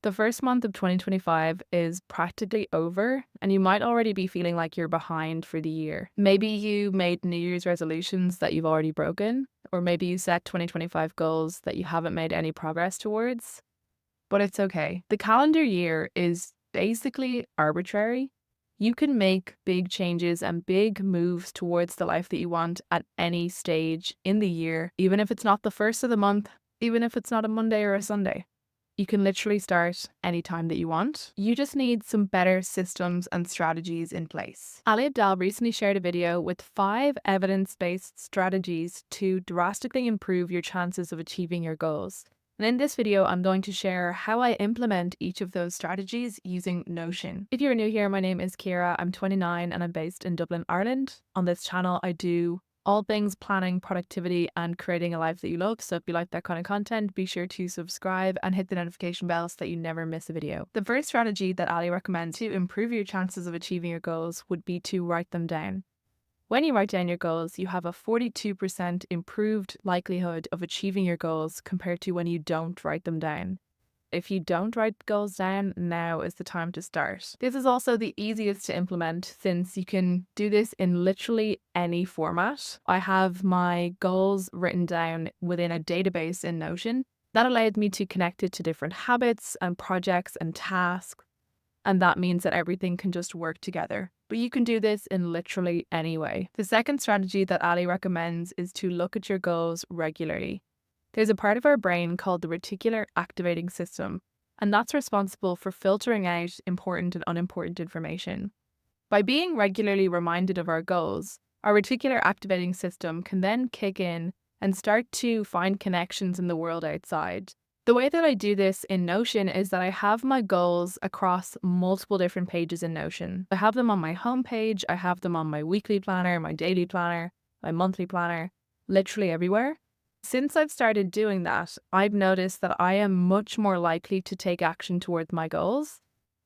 The first month of 2025 is practically over, and you might already be feeling like you're behind for the year. Maybe you made New Year's resolutions that you've already broken, or maybe you set 2025 goals that you haven't made any progress towards. But it's okay. The calendar year is basically arbitrary. You can make big changes and big moves towards the life that you want at any stage in the year, even if it's not the first of the month, even if it's not a Monday or a Sunday. You can literally start anytime that you want. You just need some better systems and strategies in place. Ali Abdal recently shared a video with 5 evidence-based strategies to drastically improve your chances of achieving your goals. And in this video, I'm going to share how I implement each of those strategies using Notion. If you're new here, my name is Ciara. I'm 29 and I'm based in Dublin, Ireland. On this channel, I do all things planning, productivity, and creating a life that you love. So if you like that kind of content, be sure to subscribe and hit the notification bell so that you never miss a video. The first strategy that Ali recommends to improve your chances of achieving your goals would be to write them down. When you write down your goals, you have a 42% improved likelihood of achieving your goals compared to when you don't write them down. If you don't write goals down, now is the time to start. This is also the easiest to implement since you can do this in literally any format. I have my goals written down within a database in Notion. That allowed me to connect it to different habits and projects and tasks. And that means that everything can just work together. But you can do this in literally any way. The second strategy that Ali recommends is to look at your goals regularly. There's a part of our brain called the reticular activating system, and that's responsible for filtering out important and unimportant information. By being regularly reminded of our goals, our reticular activating system can then kick in and start to find connections in the world outside. The way that I do this in Notion is that I have my goals across multiple different pages in Notion. I have them on my homepage, I have them on my weekly planner, my daily planner, my monthly planner, literally everywhere. Since I've started doing that, I've noticed that I am much more likely to take action towards my goals.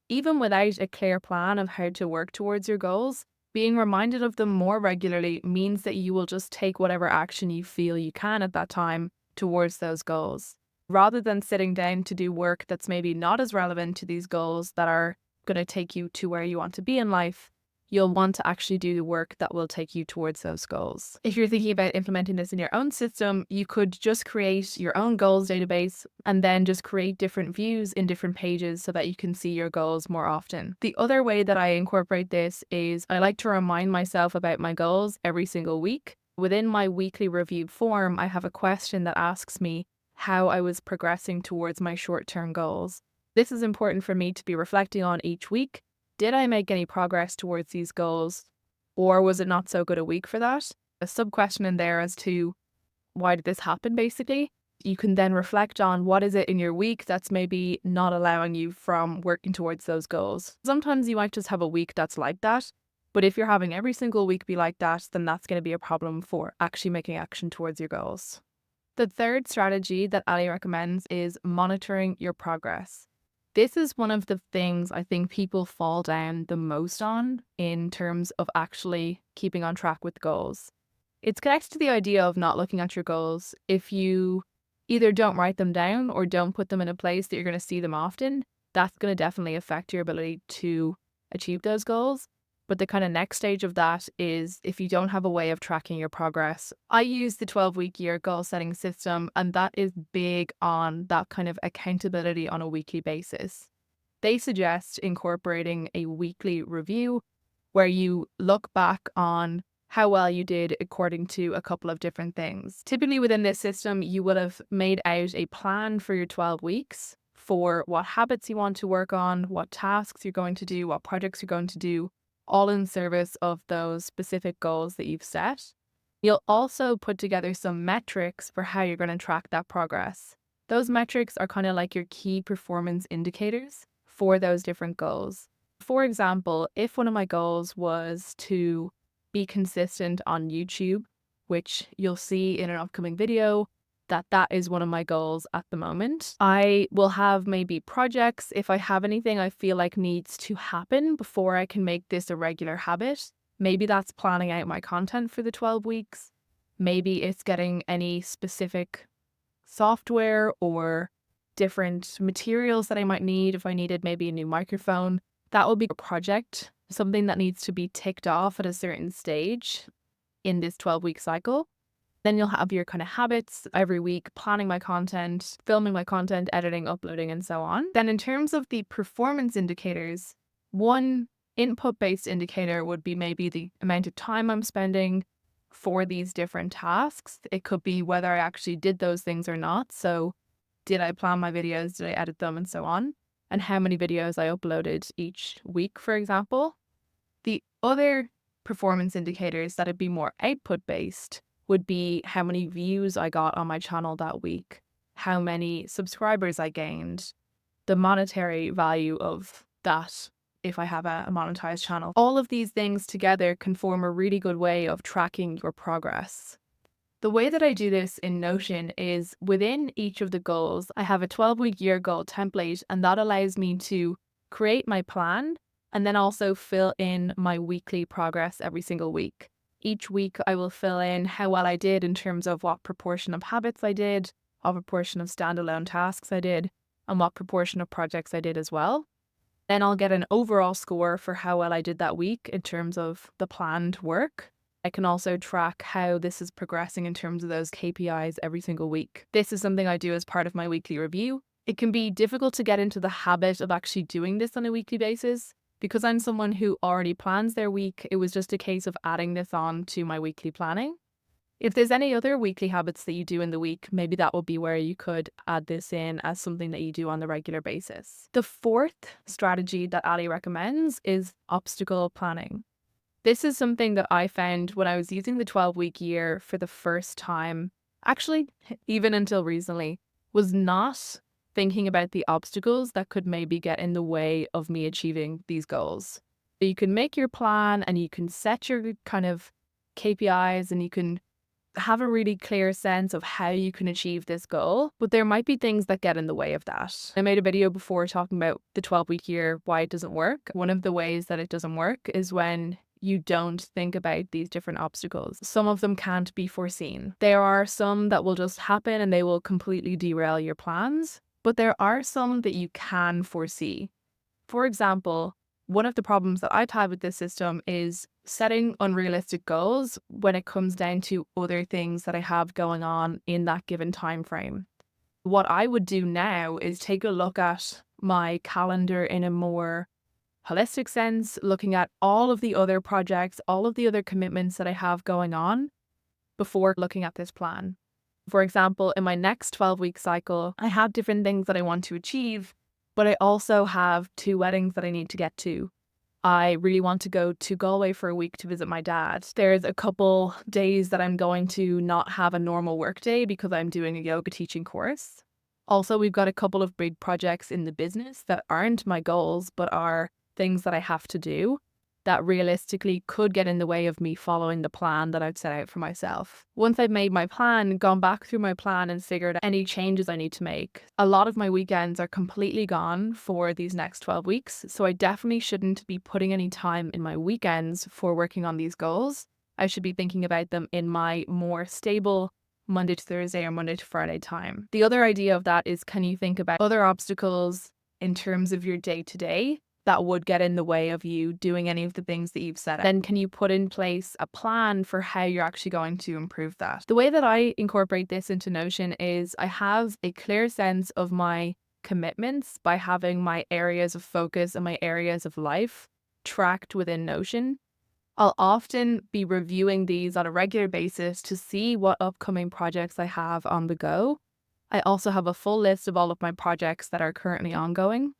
Even without a clear plan of how to work towards your goals, being reminded of them more regularly means that you will just take whatever action you feel you can at that time towards those goals. Rather than sitting down to do work that's maybe not as relevant to these goals that are going to take you to where you want to be in life, you'll want to actually do the work that will take you towards those goals. If you're thinking about implementing this in your own system, you could just create your own goals database and then just create different views in different pages so that you can see your goals more often. The other way that I incorporate this is I like to remind myself about my goals every single week. Within my weekly review form, I have a question that asks me how I was progressing towards my short-term goals. This is important for me to be reflecting on each week. Did I make any progress towards these goals, or was it not so good a week for that? A sub-question in there as to why did this happen, basically. You can then reflect on what is it in your week that's maybe not allowing you from working towards those goals. Sometimes you might just have a week that's like that, but if you're having every single week be like that, then that's going to be a problem for actually making action towards your goals. The third strategy that Ali recommends is monitoring your progress. This is one of the things I think people fall down the most on in terms of actually keeping on track with goals. It's connected to the idea of not looking at your goals. If you either don't write them down or don't put them in a place that you're going to see them often, that's going to definitely affect your ability to achieve those goals. But the kind of next stage of that is if you don't have a way of tracking your progress. I use the 12-week year goal setting system, and that is big on that kind of accountability on a weekly basis. They suggest incorporating a weekly review where you look back on how well you did according to a couple of different things. Typically within this system, you would have made out a plan for your 12 weeks for what habits you want to work on, what tasks you're going to do, what projects you're going to do, all in service of those specific goals that you've set. You'll also put together some metrics for how you're going to track that progress. Those metrics are kind of like your key performance indicators for those different goals. For example, if one of my goals was to be consistent on YouTube, which you'll see in an upcoming video, that is one of my goals at the moment. I will have maybe projects, if I have anything I feel like needs to happen before I can make this a regular habit. Maybe that's planning out my content for the 12 weeks. Maybe it's getting any specific software or different materials that I might need. If I needed maybe a new microphone, that will be a project, something that needs to be ticked off at a certain stage in this 12-week cycle. Then you'll have your kind of habits every week, planning my content, filming my content, editing, uploading, and so on. Then in terms of the performance indicators, one input-based indicator would be maybe the amount of time I'm spending for these different tasks. It could be whether I actually did those things or not. So did I plan my videos? Did I edit them? And so on. And how many videos I uploaded each week, for example. The other performance indicators that'd be more output-based would be how many views I got on my channel that week, how many subscribers I gained, the monetary value of that if I have a monetized channel. All of these things together can form a really good way of tracking your progress. The way that I do this in Notion is within each of the goals, I have a 12-week year goal template, and that allows me to create my plan and then also fill in my weekly progress every single week. Each week, I will fill in how well I did in terms of what proportion of habits I did, what proportion of standalone tasks I did, and what proportion of projects I did as well. Then I'll get an overall score for how well I did that week in terms of the planned work. I can also track how this is progressing in terms of those KPIs every single week. This is something I do as part of my weekly review. It can be difficult to get into the habit of actually doing this on a weekly basis. Because I'm someone who already plans their week, it was just a case of adding this on to my weekly planning. If there's any other weekly habits that you do in the week, maybe that will be where you could add this in as something that you do on the regular basis. The fourth strategy that Ali recommends is obstacle planning. This is something that I found when I was using the 12-week year for the first time, actually, even until recently, was not thinking about the obstacles that could maybe get in the way of me achieving these goals. So you can make your plan and you can set your kind of KPIs and you can have a really clear sense of how you can achieve this goal, but there might be things that get in the way of that. I made a video before talking about the 12-week year, why it doesn't work. One of the ways that it doesn't work is when you don't think about these different obstacles. Some of them can't be foreseen. There are some that will just happen and they will completely derail your plans, but there are some that you can foresee. For example, one of the problems that I've had with this system is setting unrealistic goals when it comes down to other things that I have going on in that given time frame. What I would do now is take a look at my calendar in a more holistic sense, looking at all of the other projects, all of the other commitments that I have going on before looking at this plan. For example, in my next 12-week cycle, I have different things that I want to achieve, but I also have 2 weddings that I need to get to. I really want to go to Galway for a week to visit my dad. There's a couple days that I'm going to not have a normal work day because I'm doing a yoga teaching course. Also, we've got a couple of big projects in the business that aren't my goals, but are things that I have to do that realistically could get in the way of me following the plan that I've set out for myself. Once I've made my plan, gone back through my plan and figured out any changes I need to make, a lot of my weekends are completely gone for these next 12 weeks. So I definitely shouldn't be putting any time in my weekends for working on these goals. I should be thinking about them in my more stable Monday to Thursday or Monday to Friday time. The other idea of that is, can you think about other obstacles in terms of your day-to-day that would get in the way of you doing any of the things that you've set out? Then can you put in place a plan for how you're actually going to improve that? The way that I incorporate this into Notion is I have a clear sense of my commitments by having my areas of focus and my areas of life tracked within Notion. I'll often be reviewing these on a regular basis to see what upcoming projects I have on the go. I also have a full list of all of my projects that are currently ongoing.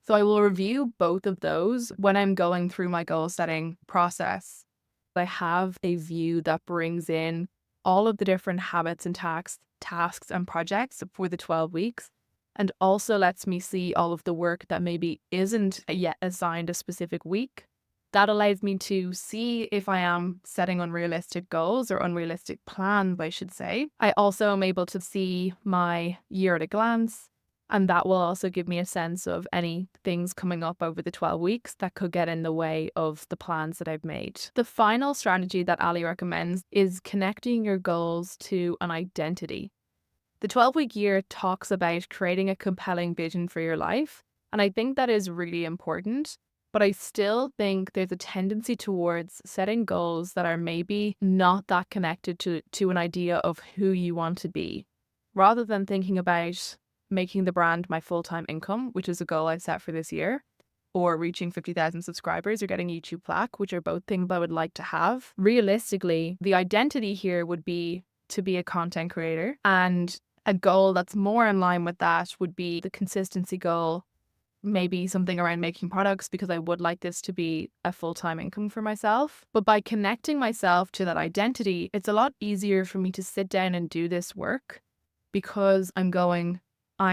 So I will review both of those when I'm going through my goal setting process. I have a view that brings in all of the different habits and tasks and projects for the 12 weeks, and also lets me see all of the work that maybe isn't yet assigned a specific week. That allows me to see if I am setting unrealistic goals or unrealistic plans, I should say. I also am able to see my year at a glance, and that will also give me a sense of any things coming up over the 12 weeks that could get in the way of the plans that I've made. The final strategy that Ali recommends is connecting your goals to an identity. The 12-week year talks about creating a compelling vision for your life. And I think that is really important. But I still think there's a tendency towards setting goals that are maybe not that connected to an idea of who you want to be. Rather than thinking about making the brand my full-time income, which is a goal I set for this year, or reaching 50,000 subscribers or getting a YouTube plaque, which are both things I would like to have. Realistically, the identity here would be to be a content creator. And a goal that's more in line with that would be the consistency goal, maybe something around making products, because I would like this to be a full-time income for myself. But by connecting myself to that identity, it's a lot easier for me to sit down and do this work because I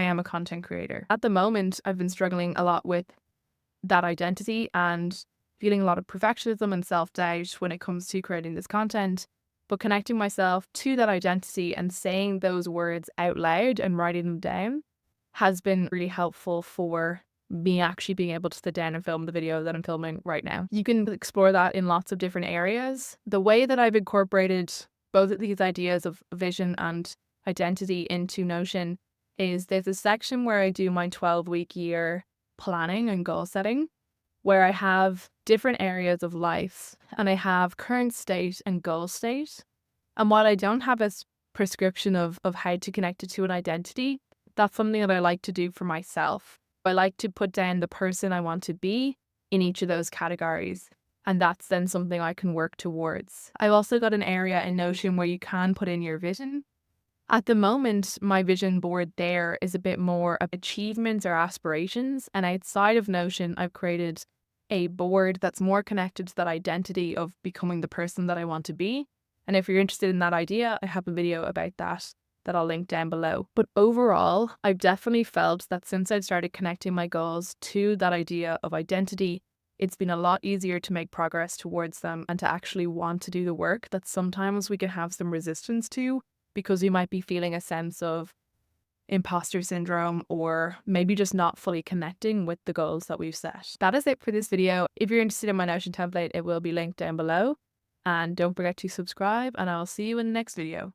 am a content creator. At the moment, I've been struggling a lot with that identity and feeling a lot of perfectionism and self-doubt when it comes to creating this content. But connecting myself to that identity and saying those words out loud and writing them down has been really helpful for me actually being able to sit down and film the video that I'm filming right now. You can explore that in lots of different areas. The way that I've incorporated both of these ideas of vision and identity into Notion is there's a section where I do my 12-week year planning and goal setting, where I have different areas of life and I have current state and goal state. And while I don't have a prescription of how to connect it to an identity, that's something that I like to do for myself. I like to put down the person I want to be in each of those categories. And that's then something I can work towards. I've also got an area in Notion where you can put in your vision. At the moment, my vision board there is a bit more of achievements or aspirations. And outside of Notion, I've created a board that's more connected to that identity of becoming the person that I want to be. And if you're interested in that idea, I have a video about that I'll link down below. But overall, I've definitely felt that since I started connecting my goals to that idea of identity, it's been a lot easier to make progress towards them and to actually want to do the work that sometimes we can have some resistance to, because we might be feeling a sense of imposter syndrome or maybe just not fully connecting with the goals that we've set. That is it for this video. If you're interested in my Notion template, it will be linked down below. And don't forget to subscribe, and I'll see you in the next video.